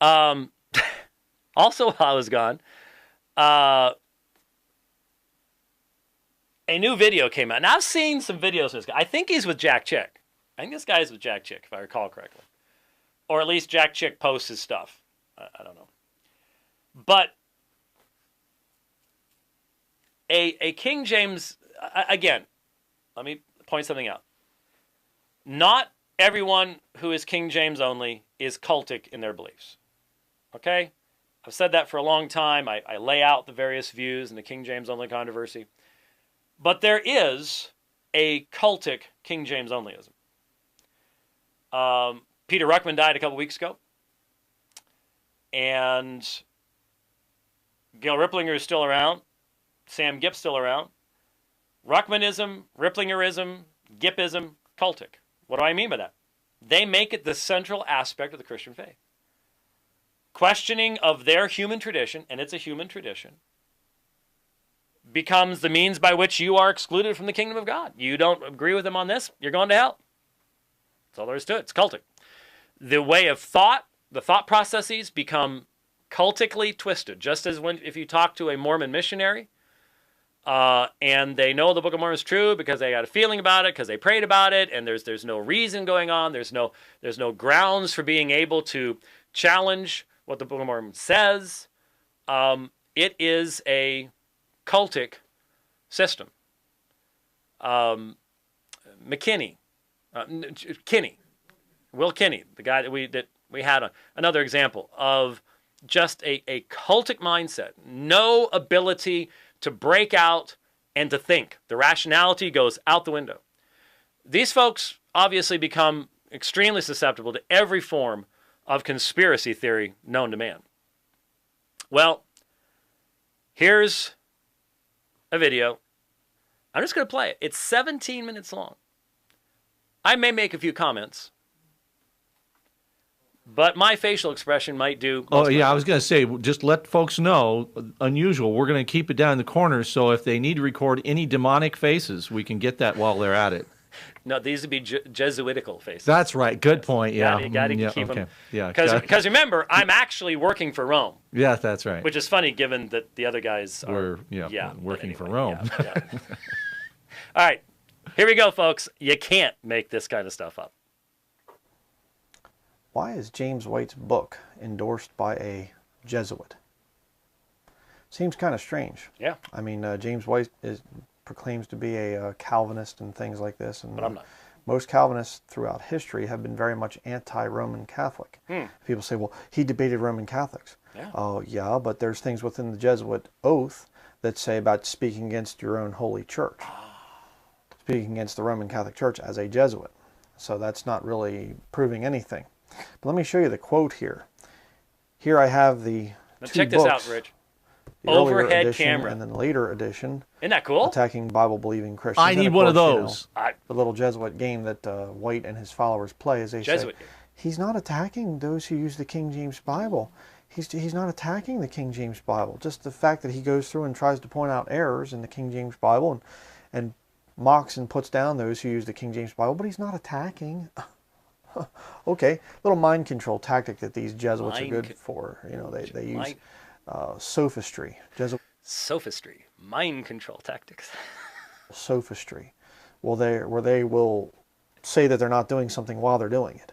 Um, also, while I was gone, uh, a new video came out. And I've seen some videos of this guy. I think he's with Jack Chick. I think this guy's with Jack Chick, if I recall correctly. Or at least Jack Chick posts his stuff. I don't know. But a King James, again, let me point something out. Not everyone who is King James only is cultic in their beliefs. Okay? I've said that for a long time. I lay out the various views in the King James only controversy. But there is a cultic King James onlyism. Peter Ruckman died a couple weeks ago. And Gail Ripplinger is still around. Sam Gipp's still around. Ruckmanism, Ripplingerism, Gippism, cultic. What do I mean by that? They make it the central aspect of the Christian faith. Questioning of their human tradition, and it's a human tradition, becomes the means by which you are excluded from the kingdom of God. You don't agree with them on this, you're going to hell. That's all there is to it. It's cultic. The way of thought, the thought processes become cultically twisted. Just as if you talk to a Mormon missionary, and they know the Book of Mormon is true because they got a feeling about it, because they prayed about it, and there's no reason going on, there's no grounds for being able to challenge what the Book of Mormon says. It is a cultic system. McKinney, Will Kinney, the guy that we had another example of just a cultic mindset, no ability to break out and to think. The rationality goes out the window. These folks obviously become extremely susceptible to every form of conspiracy theory known to man. Well, here's a video. I'm just going to play it. It's 17 minutes long. I may make a few comments, but my facial expression might do. Oh, yeah, I was going to say, just let folks know, unusual, we're going to keep it down in the corners, so if they need to record any demonic faces, we can get that while they're at it. No, these would be Jesuitical faces. That's right. Good point, yeah. You got to keep okay. them. Yeah, because remember, I'm actually working for Rome. Yeah, that's right. Which is funny given that the other guys are working for anyway, Rome. Yeah. All right, here we go, folks. You can't make this kind of stuff up. Why is James White's book endorsed by a Jesuit? Seems kind of strange. Yeah. I mean, James White proclaims to be a Calvinist and things like this. And but I'm not. Most Calvinists throughout history have been very much anti-Roman Catholic. People say, well, he debated Roman Catholics. Yeah. Oh, yeah, but there's things within the Jesuit oath that say about speaking against your own holy church. Speaking against the Roman Catholic Church as a Jesuit. So that's not really proving anything. But let me show you the quote here. Here I have the now two check books, this out, Rich. the Overhead edition camera. And then the later edition. Isn't that cool? Attacking Bible-believing Christians. I need one of those. The little Jesuit game that White and his followers play is they Jesuit say, game. He's not attacking those who use the King James Bible. He's not attacking the King James Bible. Just the fact that he goes through and tries to point out errors in the King James Bible and mocks and puts down those who use the King James Bible, but he's not attacking. Okay, little mind control tactic that these Jesuits are good for. You know, they use sophistry. Sophistry, mind control tactics. Sophistry. Well, where they will say that they're not doing something while they're doing it.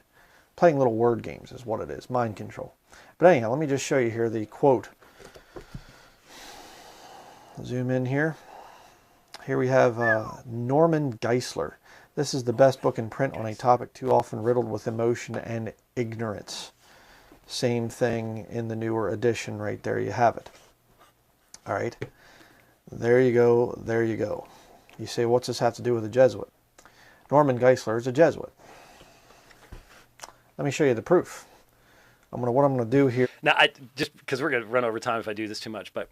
Playing little word games is what it is, mind control. But anyhow, let me just show you here the quote. Zoom in here. Here we have Norman Geisler. This is the best book in print on a topic too often riddled with emotion and ignorance. Same thing in the newer edition right there. You have it. All right. There you go. There you go. You say, what's this have to do with a Jesuit? Norman Geisler is a Jesuit. Let me show you the proof. What I'm going to do here. Now, just because we're going to run over time if I do this too much, but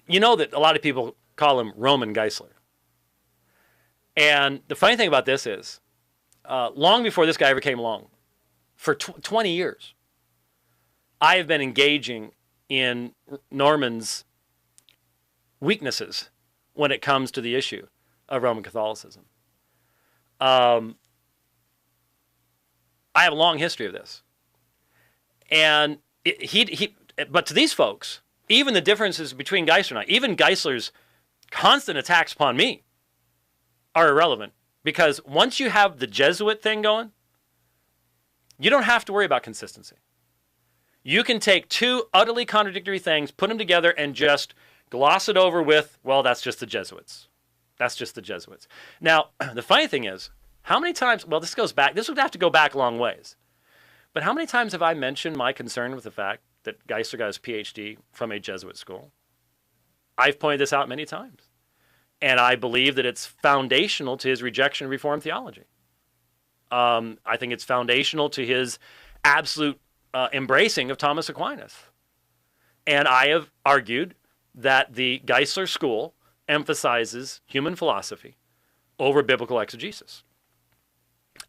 you know that a lot of people call him Roman Geisler. And the funny thing about this is, long before this guy ever came along, for 20 years, I have been engaging in Norman's weaknesses when it comes to the issue of Roman Catholicism. I have a long history of this. And but to these folks, even the differences between Geisler and I, even Geisler's constant attacks upon me are irrelevant. Because once you have the Jesuit thing going, you don't have to worry about consistency. You can take two utterly contradictory things, put them together, and just gloss it over with, well, that's just the Jesuits. That's just the Jesuits. Now, the funny thing is, how many times, well, this would have to go back a long ways. But how many times have I mentioned my concern with the fact that Geisler got his PhD from a Jesuit school? I've pointed this out many times. And I believe that it's foundational to his rejection of Reformed theology. I think it's foundational to his absolute embracing of Thomas Aquinas. And I have argued that the Geisler school emphasizes human philosophy over biblical exegesis.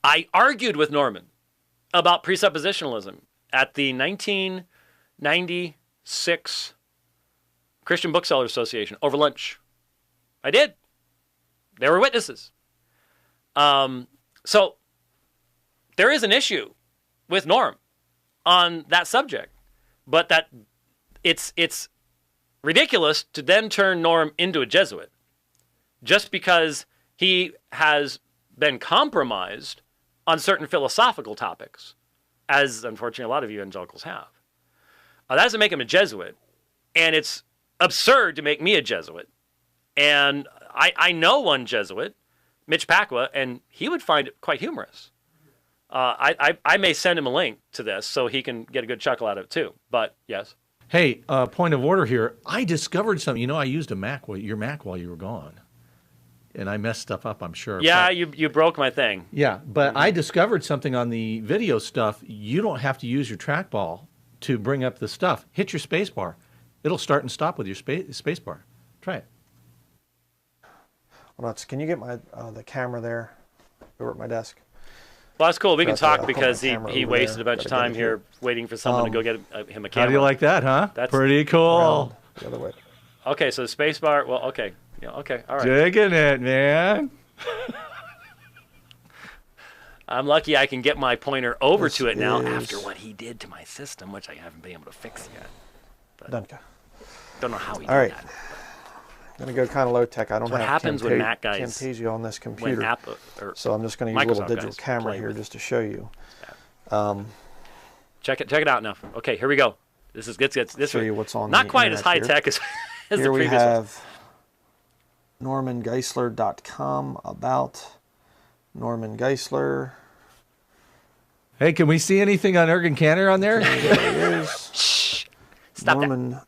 I argued with Norman about presuppositionalism at the 1996 Christian Booksellers Association over lunch. I did. There were witnesses. So there is an issue with Norm on that subject, but that it's ridiculous to then turn Norm into a Jesuit just because he has been compromised on certain philosophical topics, as unfortunately a lot of evangelicals have. That doesn't make him a Jesuit, and it's absurd to make me a Jesuit. And I know one Jesuit, Mitch Pacwa, and he would find it quite humorous. I may send him a link to this so he can get a good chuckle out of it too. But yes. Hey, point of order here. I discovered something. You know, I used your Mac while you were gone, and I messed stuff up, I'm sure. Yeah, but, you broke my thing. Yeah, but I discovered something on the video stuff. You don't have to use your trackball to bring up the stuff. Hit your space bar. It'll start and stop with your space bar. Try it. Well, can you get my the camera there over at my desk? Well, that's cool. We can talk put because my he camera over wasted there. a bunch of Gotta time get it here waiting for someone to go get him a camera. How do you like that, huh? That's pretty cool. Around the other way. Okay, so the space bar. Well, okay. Yeah, okay. All right. Digging it, man. I'm lucky I can get my pointer over This to it now is- after what he did to my system, which I haven't been able to fix yet. Dunka. Don't know how he did All right. that. I'm going to go kind of low tech. I don't what have happens when Mac guys- Camtasia on this When computer. Apple or So I'm just going to use a little Microsoft digital guys camera play here with just to show you. check it out now. Okay, here we go. This gets Show you what's on not the quite as high internet tech as the Here we previous one. have normangeisler.com about Norman Geisler. Hey, can we see anything on Ergen Cantor on there? There it is. Stop that. Norman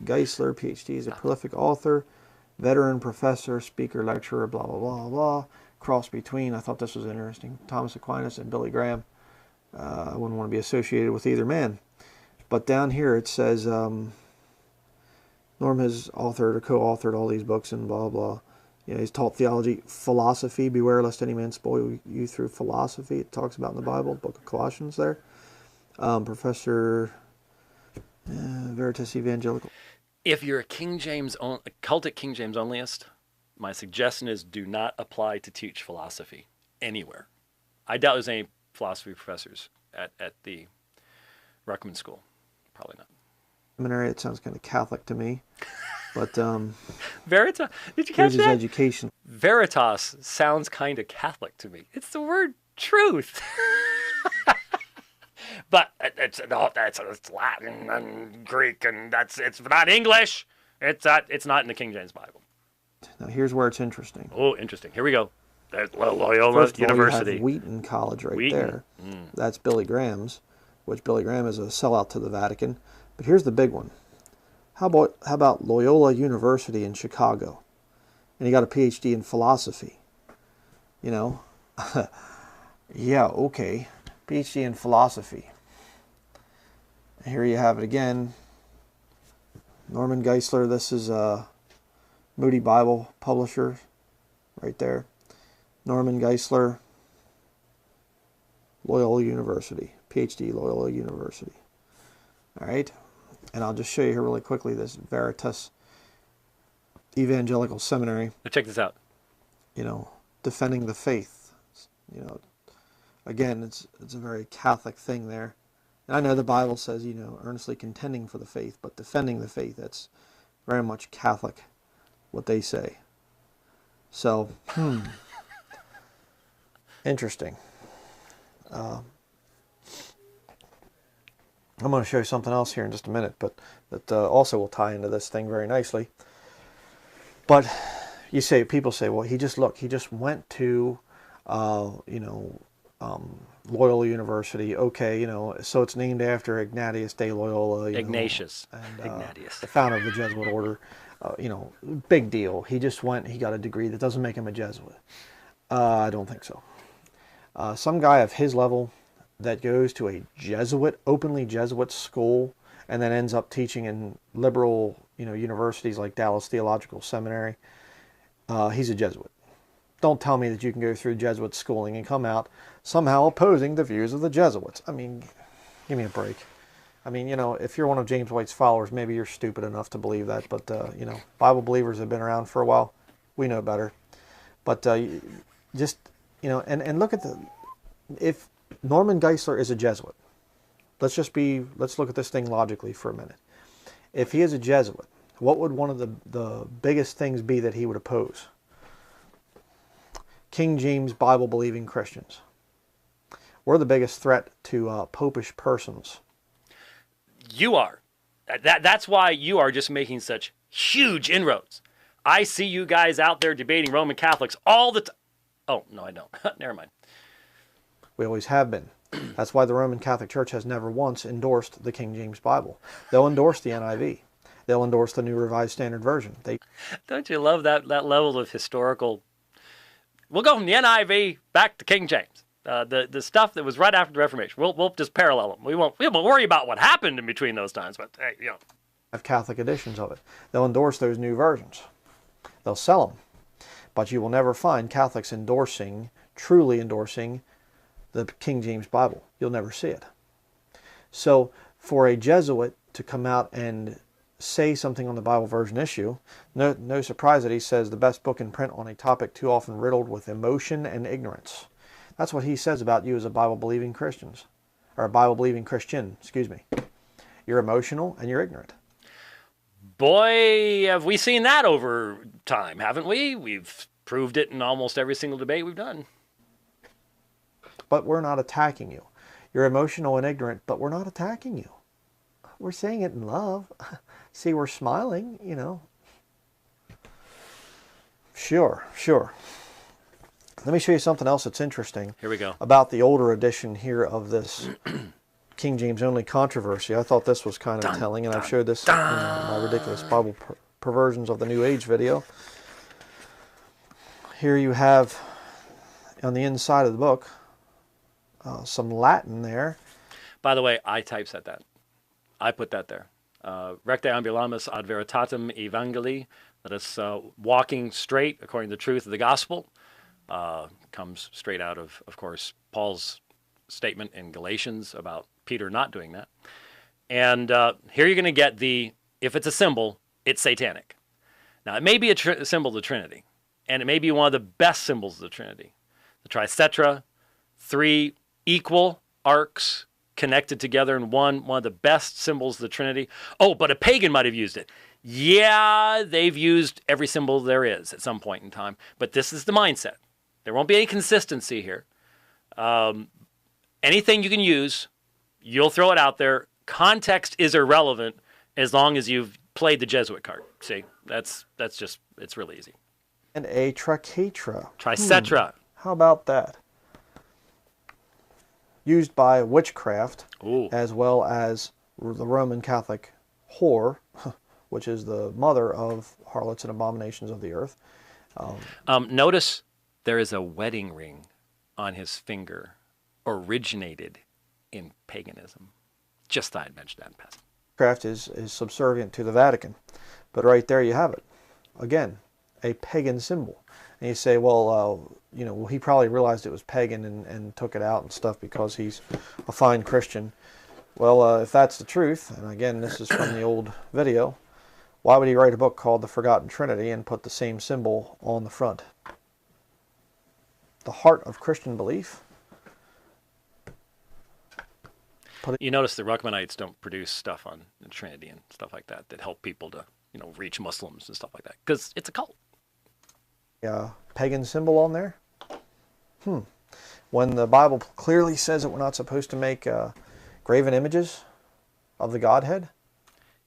Geisler, PhD, is a prolific author, veteran professor, speaker, lecturer, blah, blah, blah, blah. Cross between, I thought this was interesting, Thomas Aquinas and Billy Graham. I wouldn't want to be associated with either man. But down here it says, Norm has authored or co-authored all these books and blah, blah. You know, he's taught theology, philosophy, beware lest any man spoil you through philosophy. It talks about in the Bible, book of Colossians there. Professor Veritas Evangelical. If you're a cultic King James onlyist, my suggestion is do not apply to teach philosophy anywhere. I doubt there's any philosophy professors at the Ruckman School. Probably not. Seminary, it sounds kind of Catholic to me. But Veritas. Did you here's catch his that? education. Veritas sounds kind of Catholic to me. It's the word truth. But it's Latin and Greek, and it's not English. It's not in the King James Bible. Now here's where it's interesting. Oh, interesting. Here we go. There's Loyola First of all, University. you have Wheaton College right Wheaton. there. That's Billy Graham's, which Billy Graham is a sellout to the Vatican. But here's the big one. How about Loyola University in Chicago? And he got a PhD in philosophy. You know? Yeah, okay. PhD in philosophy. Here you have it again. Norman Geisler, this is Moody Bible publisher right there. Norman Geisler, Loyola University, PhD, Loyola University. All right, and I'll just show you here really quickly this Veritas Evangelical Seminary. Now check this out. You know, defending the faith. You know, again, it's a very Catholic thing there. And I know the Bible says, earnestly contending for the faith, but defending the faith, that's very much Catholic, what they say. So, interesting. I'm going to show you something else here in just a minute, but that also will tie into this thing very nicely. But people say, well, he just went to, Loyola University. Okay, so it's named after Ignatius de Loyola. Ignatius. And, Ignatius. the founder of the Jesuit order. Big deal. He just went, he got a degree. That doesn't make him a Jesuit. I don't think so. Some guy of his level that goes to a openly Jesuit school, and then ends up teaching in liberal, universities like Dallas Theological Seminary, he's a Jesuit. Don't tell me that you can go through Jesuit schooling and come out somehow opposing the views of the Jesuits. I mean, give me a break. I mean, if you're one of James White's followers, maybe you're stupid enough to believe that. But, Bible believers have been around for a while. We know better. But just, and look at if Norman Geisler is a Jesuit, let's look at this thing logically for a minute. If he is a Jesuit, what would one of the biggest things be that he would oppose? King James Bible-believing Christians. We're the biggest threat to popish persons. You are. That's why you are just making such huge inroads. I see you guys out there debating Roman Catholics all the time. Oh, no, I don't. Never mind. We always have been. That's why the Roman Catholic Church has never once endorsed the King James Bible. They'll endorse the NIV. They'll endorse the New Revised Standard Version. Don't you love that level of historical? We'll go from the NIV back to King James. The stuff that was right after the Reformation. We'll just parallel them. We won't worry about what happened in between those times. But hey, have Catholic editions of it. They'll endorse those new versions. They'll sell them. But you will never find Catholics truly endorsing the King James Bible. You'll never see it. So for a Jesuit to come out and say something on the Bible version issue, no surprise that he says the best book in print on a topic too often riddled with emotion and ignorance. That's what he says about you as a Bible-believing Christian, excuse me. You're emotional and you're ignorant. Boy, have we seen that over time, haven't we? We've proved it in almost every single debate we've done. But we're not attacking you. You're emotional and ignorant, but we're not attacking you. We're saying it in love. See, we're smiling, Sure. Let me show you something else that's interesting. Here we go. About the older edition here of this King James only controversy. I thought this was kind of telling, and I've showed this in my ridiculous Bible perversions of the New Age video. Here you have, on the inside of the book, some Latin there. By the way, I typeset that. I put that there. Recte ambulamus ad veritatem evangelii. Let us walking straight according to the truth of the gospel. Comes straight out of course, Paul's statement in Galatians about Peter not doing that. And here you're going to get if it's a symbol, it's satanic. Now, it may be a symbol of the Trinity, and it may be one of the best symbols of the Trinity. The tricetra, 3 equal arcs connected together in one of the best symbols of the Trinity. Oh, but a pagan might have used it. Yeah, they've used every symbol there is at some point in time, but this is the mindset. There won't be any consistency here. Anything you can use, you'll throw it out there. Context is irrelevant as long as you've played the Jesuit card. See, that's just, it's really easy. And a tricetra. Tricetra. How about that? Used by witchcraft, Ooh. As well as the Roman Catholic whore, which is the mother of harlots and abominations of the earth. Notice there is a wedding ring on his finger, originated in paganism. Just thought I'd mention that in passing. Witchcraft is subservient to the Vatican. But right there you have it. Again, a pagan symbol. And you say, well, he probably realized it was pagan and took it out and stuff because he's a fine Christian. Well, if that's the truth, and again, this is from the old video, why would he write a book called The Forgotten Trinity and put the same symbol on the front? The heart of Christian belief. You notice the Ruckmanites don't produce stuff on the Trinity and stuff like that help people to, reach Muslims and stuff like that, because it's a cult. Pagan symbol on there. When the Bible clearly says that we're not supposed to make graven images of the Godhead.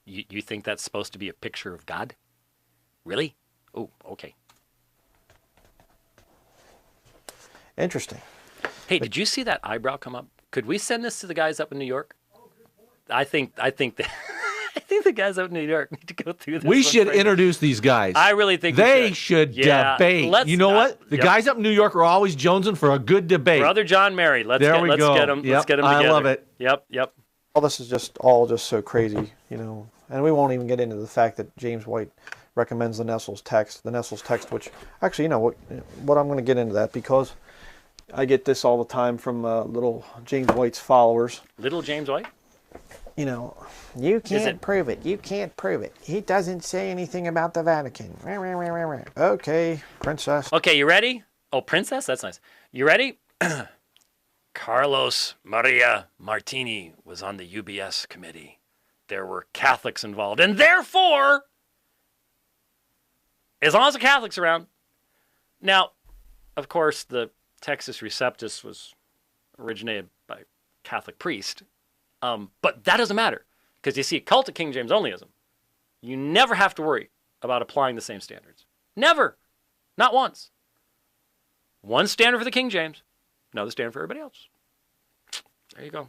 You think that's supposed to be a picture of God? Really? Oh, okay. Interesting. Hey, did you see that eyebrow come up? Could we send this to the guys up in New York? I think that I think the guys up in New York need to go through this. We should introduce these guys. I really think they should debate. You know what? The guys up in New York are always jonesing for a good debate. Brother John Mary, let's get them. Yep, let's get them together. I love it. Yep. All this is just so crazy, and we won't even get into the fact that James White recommends the Nestles Text. The Nestles Text, which actually, what I'm going to get into that, because I get this all the time from little James White's followers. Little James White? You can't prove it. You can't prove it. He doesn't say anything about the Vatican. Okay, princess. Okay, you ready? Oh, princess? That's nice. You ready? Carlos Maria Martini was on the UBS committee. There were Catholics involved, and therefore, as long as the Catholics around. Now, of course, the Textus Receptus was originated by a Catholic priest, but that doesn't matter, because you see, cult of King James onlyism, you never have to worry about applying the same standards. Never. Not once. One standard for the King James, another standard for everybody else. There you go.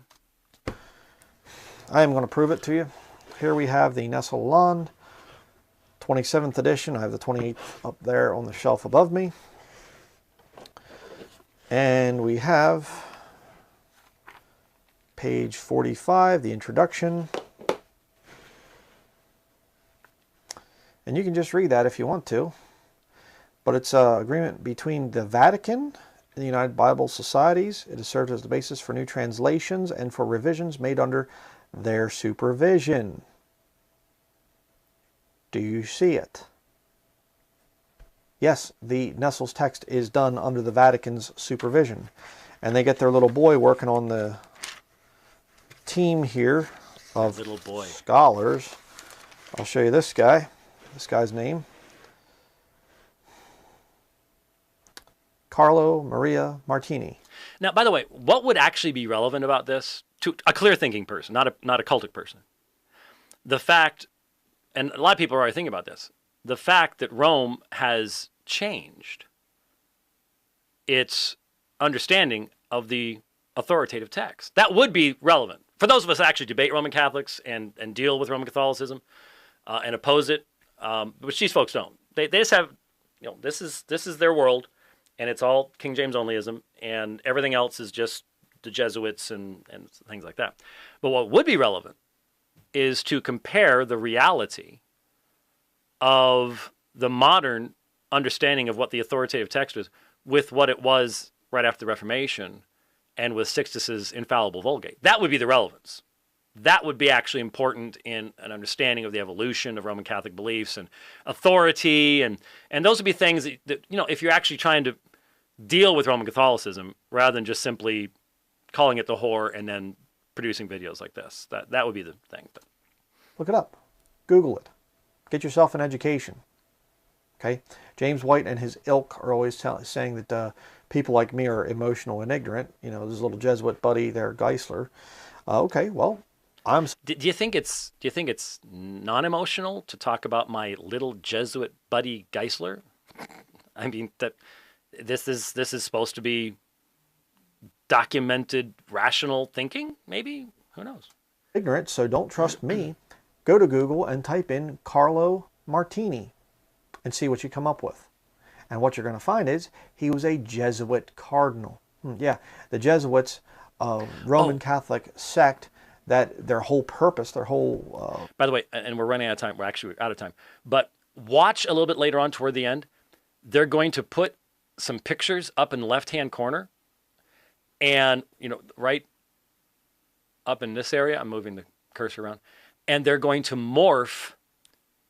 I am going to prove it to you. Here we have the Nestle Land, 27th edition. I have the 28th up there on the shelf above me. And we have page 45, the introduction. And you can just read that if you want to. But it's an agreement between the Vatican and the United Bible Societies. It has served as the basis for new translations and for revisions made under their supervision. Do you see it? Yes, the Nestles Text is done under the Vatican's supervision. And they get their little boy working on the team here of little boy scholars. I'll show you this guy. This guy's name. Carlo Maria Martini. Now, by the way, what would actually be relevant about this to a clear-thinking person, not a cultic person? The fact, and a lot of people are already thinking about this, the fact that Rome has changed its understanding of the authoritative text. That would be relevant. For those of us that actually debate Roman Catholics and deal with Roman Catholicism and oppose it, which these folks don't. They just have, this is their world, and it's all King James onlyism, and everything else is just the Jesuits and things like that. But what would be relevant is to compare the reality of the modern understanding of what the authoritative text is with what it was right after the Reformation and with Sixtus's infallible Vulgate. That would be the relevance. That would be actually important in an understanding of the evolution of Roman Catholic beliefs and authority, and those would be things that if you're actually trying to deal with Roman Catholicism rather than just simply calling it the whore and then producing videos like this. That would be the thing. But look it up. Google it. Get yourself an education. Okay? James White and his ilk are always saying that people like me are emotional and ignorant. This little Jesuit buddy there, Geisler. Okay, well, Do you think it's non-emotional to talk about my little Jesuit buddy Geisler? I mean, that this is supposed to be documented, rational thinking. Maybe, who knows? Ignorant, so don't trust me. Go to Google and type in Carlo Martini and see what you come up with. And what you're going to find is he was a Jesuit cardinal. Yeah, the Jesuits, Roman Catholic sect. That their whole purpose, their whole... By the way, and we're running out of time. We're actually out of time. But watch a little bit later on toward the end. They're going to put some pictures up in the left-hand corner. And, right up in this area, I'm moving the cursor around. And they're going to morph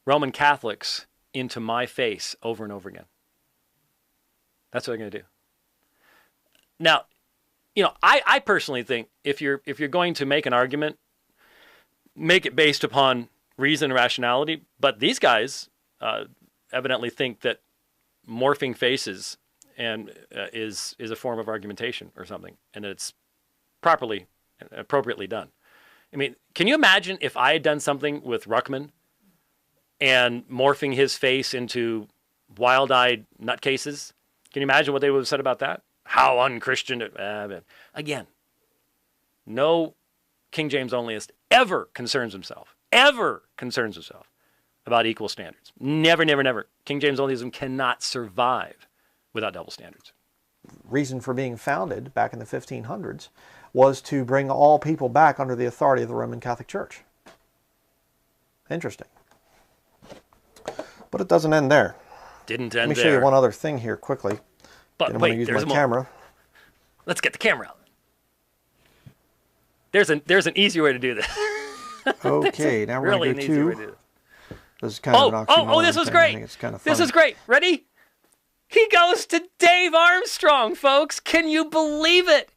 Roman Catholics into my face over and over again. That's what they're going to do. Now, I personally think if you're going to make an argument, make it based upon reason and rationality. But these guys evidently think that morphing faces and is a form of argumentation or something, and it's properly and appropriately done. I mean, can you imagine if I had done something with Ruckman and morphing his face into wild-eyed nutcases? Can you imagine what they would have said about that? How unchristian. Again, no King James onlyist ever concerns himself about equal standards. Never, never, never. King James onlyism cannot survive without double standards. Reason for being founded back in the 1500s was to bring all people back under the authority of the Roman Catholic Church. Interesting. But it doesn't end there. Didn't end there. Let me show you one other thing here quickly. But I'm wait, going to there's use my camera. Let's get the camera out. There's an easier way to do this. Okay, now we're really going to an easier way go to do to... this. This is kind of an oxymoron this was thing. I great. think it's kind of funny. This is great. Ready? He goes to Dave Armstrong, folks. Can you believe it?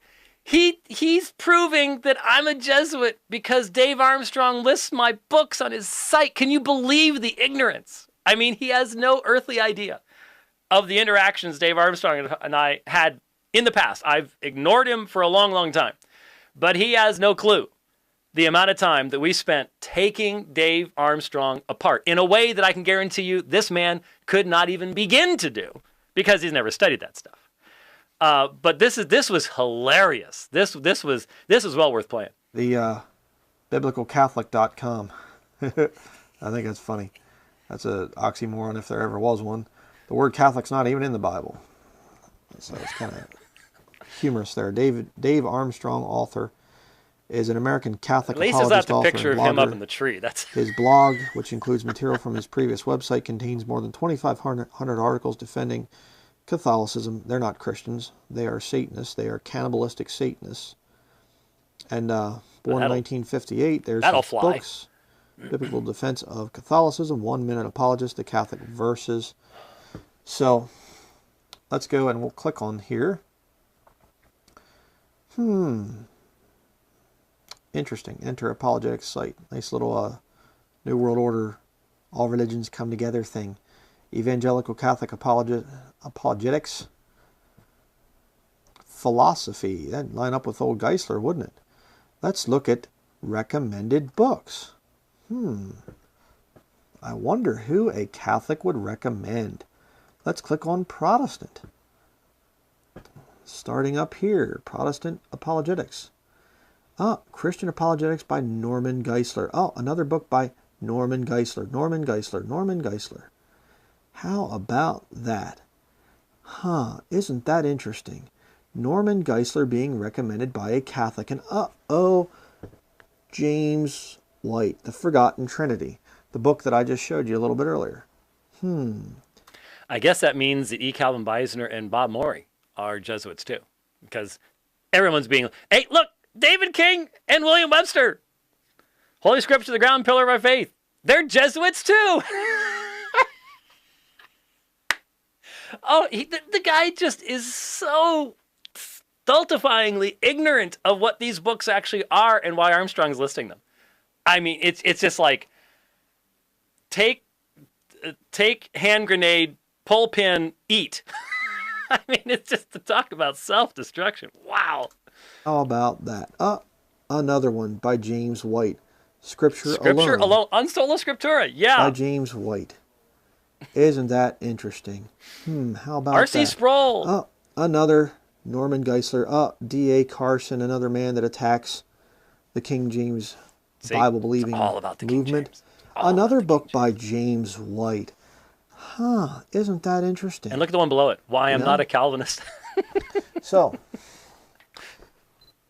He's proving that I'm a Jesuit because Dave Armstrong lists my books on his site. Can you believe the ignorance? I mean, he has no earthly idea of the interactions Dave Armstrong and I had in the past. I've ignored him for a long, long time. But he has no clue the amount of time that we spent taking Dave Armstrong apart in a way that I can guarantee you this man could not even begin to do because he's never studied that stuff. But this was hilarious. This was well worth playing. The biblicalcatholic.com. I think that's funny. That's an oxymoron if there ever was one. The word Catholic's not even in the Bible. So it's kind of humorous there. Dave Armstrong, author, is an American Catholic apologist. At least it's not the picture of him up in the tree. That's his blog, which includes material from his previous website, contains more than 2,500 articles defending Catholicism. They're not Christians. They are Satanists. They are cannibalistic Satanists. And born in 1958, there's his books, Biblical Defense of Catholicism, 1 Minute Apologist, the Catholic Verses. So let's go and we'll click on here. Interesting. Enter apologetics site. Nice little New World Order, all religions come together thing. Evangelical Catholic apologetics. Philosophy. That'd line up with old Geisler, wouldn't it? Let's look at recommended books. I wonder who a Catholic would recommend. Let's click on Protestant. Starting up here, Protestant apologetics. Christian Apologetics by Norman Geisler. Another book by Norman Geisler. Norman Geisler. How about that? Isn't that interesting? Norman Geisler being recommended by a Catholic. And James White, The Forgotten Trinity. The book that I just showed you a little bit earlier. I guess that means that E. Calvin Beisner and Bob Morey are Jesuits too. Because everyone's being, hey, look, David King and William Webster. Holy Scripture, the ground pillar of our faith. They're Jesuits too. The guy just is so stultifyingly ignorant of what these books actually are and why Armstrong's listing them. I mean, it's just like, take hand grenade, pull pin, eat. I mean, it's just to talk about self-destruction. Wow. How about that? Another one by James White. Scripture Alone. Unsola Scriptura. Yeah. By James White. Isn't that interesting? How about R.C. that? Sproul. Another Norman Geisler. D.A. Carson, another man that attacks the King James Bible-believing movement. Another book by James White. Isn't that interesting? And look at the one below it. Why I'm not a Calvinist. So,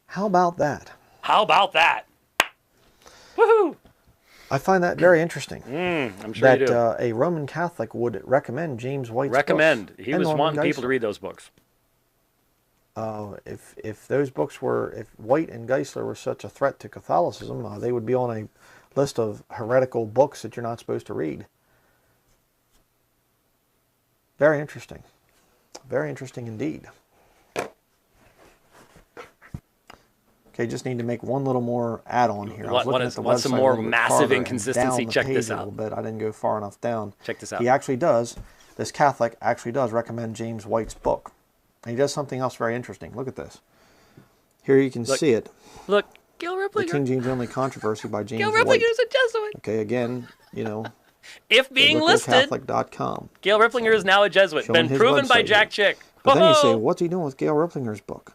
how about that? How about that? Woohoo! I find that very interesting. I'm sure you do. That a Roman Catholic would recommend James White's books. He was wanting people to read those books. If those books were, if White and Geisler were such a threat to Catholicism, they would be on a list of heretical books that you're not supposed to read. Very interesting. Very interesting indeed. Okay, just need to make one little more add-on here. I was looking at the what's some website more a little bit massive farther and inconsistency? down the Check page this a out. little bit. I didn't go far enough down. Check this out. He actually does, this Catholic actually does recommend James White's book. And he does something else very interesting. Look at this. Here you can see it. Look, Gil The Riplinger. King James Only Controversy by James Gil White. Riplinger's a Jesuit. Okay, again, you know, If being listed, biblicalcatholic.com. Gil Riplinger is now a Jesuit. Showing Been his proven by website Jack here. Chick. But then you say, Ho-ho! what's he doing with Gail Riplinger's book?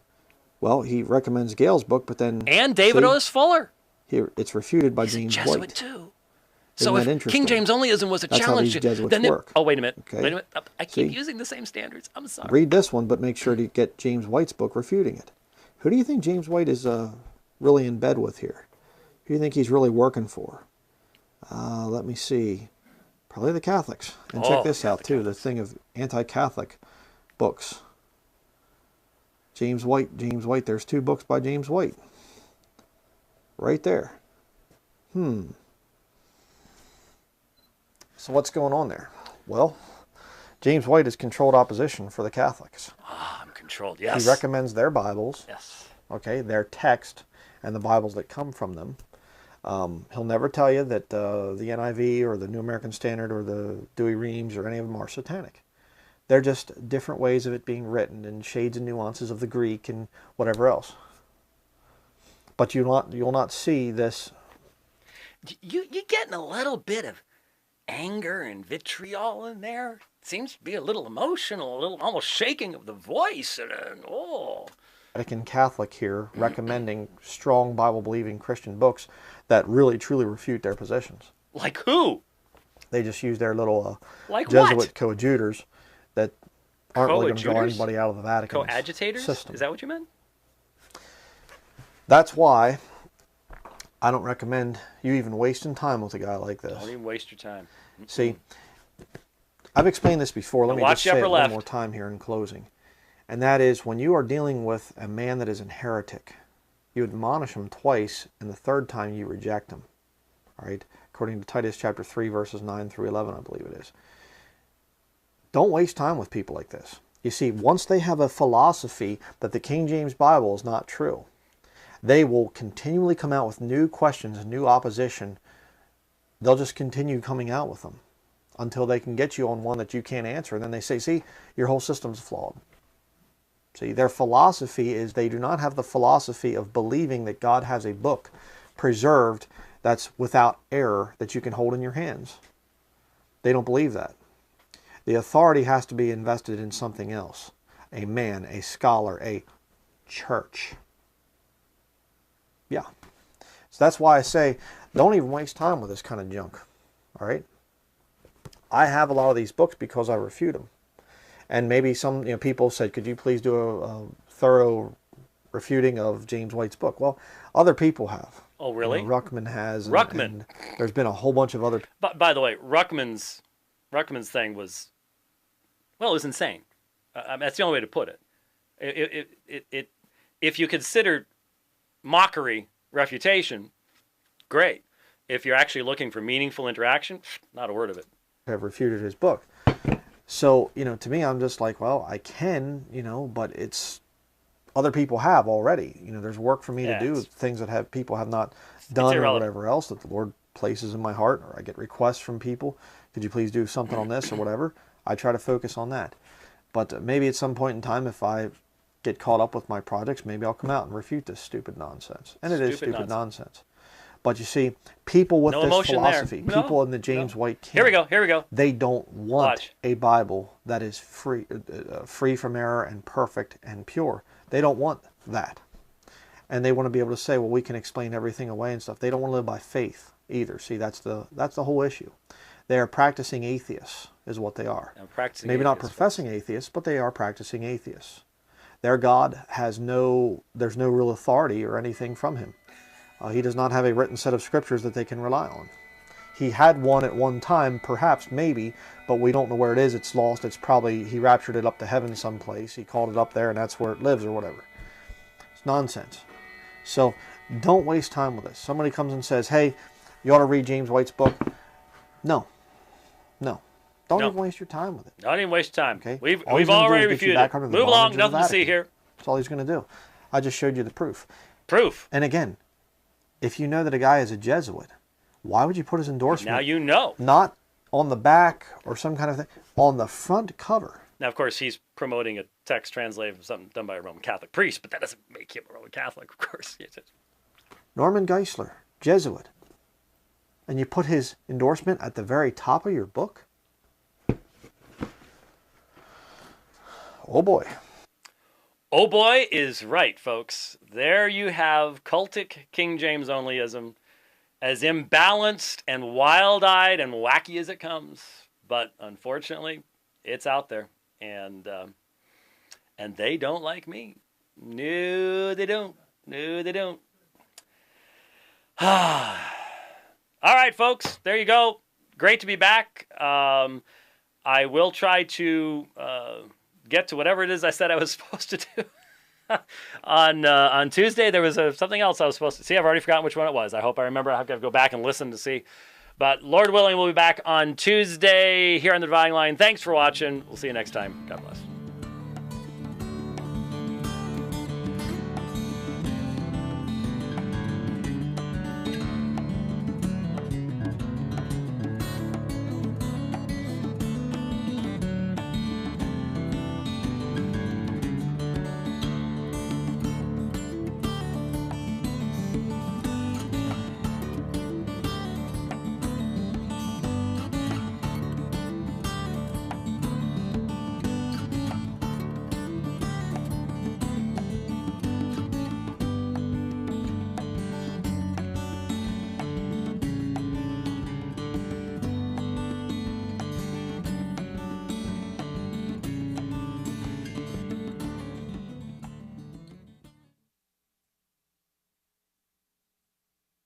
Well, he recommends Gail's book, but then... And David see, Otis Fuller. here it's refuted by He's a James Jesuit White. too. Isn't So that if interesting? King James onlyism was a That's how challenge, these Jesuits then work. oh wait a minute, Okay. wait a minute. I keep See? using the same standards. I'm sorry. Read this one, but make sure to get James White's book refuting it. Who do you think James White is really in bed with here? Who do you think he's really working for? Let me see. Probably the Catholics. And check this out, too, the thing of anti-Catholic books. James White. There's 2 books by James White. Right there. So what's going on there? Well, James White is controlled opposition for the Catholics. I'm controlled. Yes. He recommends their Bibles, Yes. okay, their text, and the Bibles that come from them. He'll never tell you that the NIV or the New American Standard or the Dewey Reams or any of them are satanic. They're just different ways of it being written and shades and nuances of the Greek and whatever else. But you'll not see this. You're getting a little bit of anger and vitriol in there. Seems to be a little emotional, a little almost shaking of the voice. Vatican Catholic here recommending strong Bible-believing Christian books that really truly refute their positions. Like who? They just use their little Like Jesuit what? coadjutors that aren't really going to draw Coadjutors? anybody out of the Vatican Coadjutators? system. Is that what you meant? That's why I don't recommend you even wasting time with a guy like this. Don't even waste your time. See, I've explained this before. Let Now me watch just the say upper it one left. more time here in closing. And that is, when you are dealing with a man that is a heretic, you admonish him twice, and the third time you reject him. All right? According to Titus chapter 3, verses 9 through 11, I believe it is. Don't waste time with people like this. You see, once they have a philosophy that the King James Bible is not true, they will continually come out with new questions and new opposition. They'll just continue coming out with them until they can get you on one that you can't answer. And then they say, see, your whole system's flawed. See, their philosophy is they do not have the philosophy of believing that God has a book preserved that's without error that you can hold in your hands. They don't believe that. The authority has to be invested in something else. A man, a scholar, a church. Yeah. So that's why I say, don't even waste time with this kind of junk. All right? I have a lot of these books because I refute them. And maybe some people said, could you please do a thorough refuting of James White's book? Well, other people have. Oh, really? Ruckman has. Ruckman. And there's been a whole bunch of other. By the way, Ruckman's thing was, well, it was insane. That's the only way to put it. If you consider mockery refutation, great. If you're actually looking for meaningful interaction, not a word of it. Have refuted his book. So, to me, I'm just like, well, I can, but it's other people have already. There's work for me to do, things that people have not done or whatever else that the Lord places in my heart, or I get requests from people. Could you please do something on this or whatever? I try to focus on that. But maybe at some point in time, if I get caught up with my projects, maybe I'll come out and refute this stupid nonsense. And it is stupid nonsense. But you see, people with this philosophy, people in the James White camp, Here we go. they don't want a Bible that is free from error and perfect and pure. They don't want that. And they want to be able to say, well, we can explain everything away and stuff. They don't want to live by faith either. See, that's the whole issue. They are practicing atheists is what they are. Maybe not professing atheists, but they are practicing atheists. Their God there's no real authority or anything from him. He does not have a written set of scriptures that they can rely on. He had one at one time, perhaps, maybe, but we don't know where it is. It's lost. It's probably, he raptured it up to heaven someplace. He called it up there, and that's where it lives or whatever. It's nonsense. So don't waste time with this. Somebody comes and says, hey, you ought to read James White's book. No. Don't even waste your time with it. Don't even waste your time. Okay? We've already refuted it. Move along. Nothing to see here. That's all he's going to do. I just showed you the proof. Proof. And again, if you know that a guy is a Jesuit, why would you put his endorsement? Now you know. Not on the back or some kind of thing, on the front cover. Now, of course, he's promoting a text translated from something done by a Roman Catholic priest, but that doesn't make him a Roman Catholic, of course. Norman Geisler, Jesuit. And you put his endorsement at the very top of your book? Oh boy. Oh boy is right, folks. There you have cultic King James onlyism, as imbalanced and wild-eyed and wacky as it comes. But unfortunately, it's out there. And they don't like me. No, they don't. No, they don't. All right, folks. There you go. Great to be back. I will try to get to whatever it is I said I was supposed to do. On Tuesday, there was something else I was supposed to see. I've already forgotten which one it was. I hope I remember. I have to go back and listen to see. But Lord willing, we'll be back on Tuesday here on The Dividing Line. Thanks for watching. We'll see you next time. God bless.